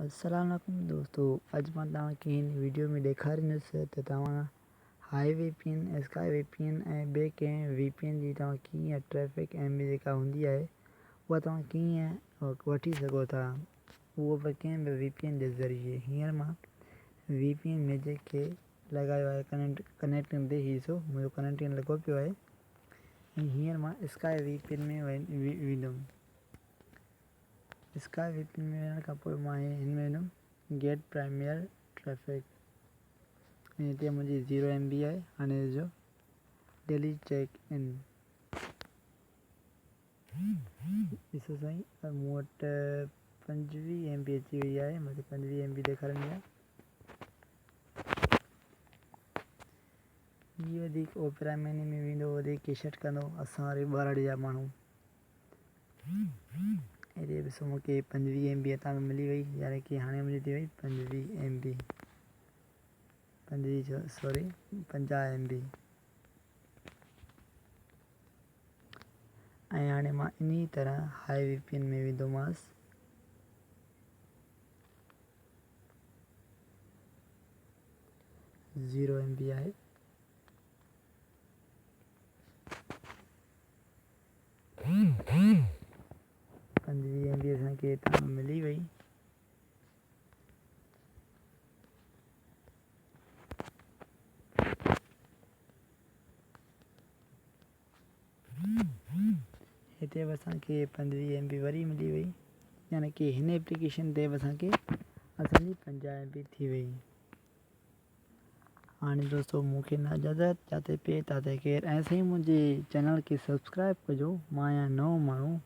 अस्सलाम वालेकुम दोस्तों, अज मां तव्हांखे हिन वीडियो में ॾेखारींदुसि त तव्हां हाई वीपीएन, स्काई वीपीएन ऐं ॿिए कंहिं वीपीएन जी तव्हां कीअं ट्रैफिक एमबी जेका हूंदी आहे उहा तव्हां कीअं वठी सघो था, उहो बि कंहिं बि वीपीएन जे ज़रिए। हींअर मां वीपीएन में जेके लॻायो आहे कनेक्टिंग ते हीसो मुंहिंजो कनेक्टिंग लॻो पियो आहे ऐं हींअर मां स्काई वीपीएन में वेंदुमि। स्काई वीपीएन में वञण खां पोइ मां हिन में वेंदुमि गेट प्राइमियर ट्रैफिक ऐं हिते मुंहिंजी 0 MB आहे। हाणे जो डेली चेक इन ॾिसो साईं, मूं वटि 25 MB अची वई आहे, मूंखे 25 MB ॾेखारंदी आहे। हीअ वधीक ओपरा महीने में वेंदो, वधीक किशट कंदो असां वरी ॿारड़े जा माण्हू। हेॾे ॾिसो मूंखे 25 MB हितां मिली वई, यानी कि हाणे मुंहिंजी थी वई 25 MB, 50 MB। ऐं हाणे मां इन तरह हाई वीपीएन में वेंदोमांसि। ज़ीरो MB आहे। पंजवीह MB असांखे हितां मिली वई। हिते बि असांखे 25 MB वरी मिली वई, यानी कि हिन एप्लीकेशन ते बि असांजी 50 MB थी वई। हाणे दोस्तों मूंखे न इजाज़त, जिते पे ताते केरु। ऐसे ही मुंहिंजे चैनल खे सब्सक्राइब कजो, मां आहियां नओं माण्हू।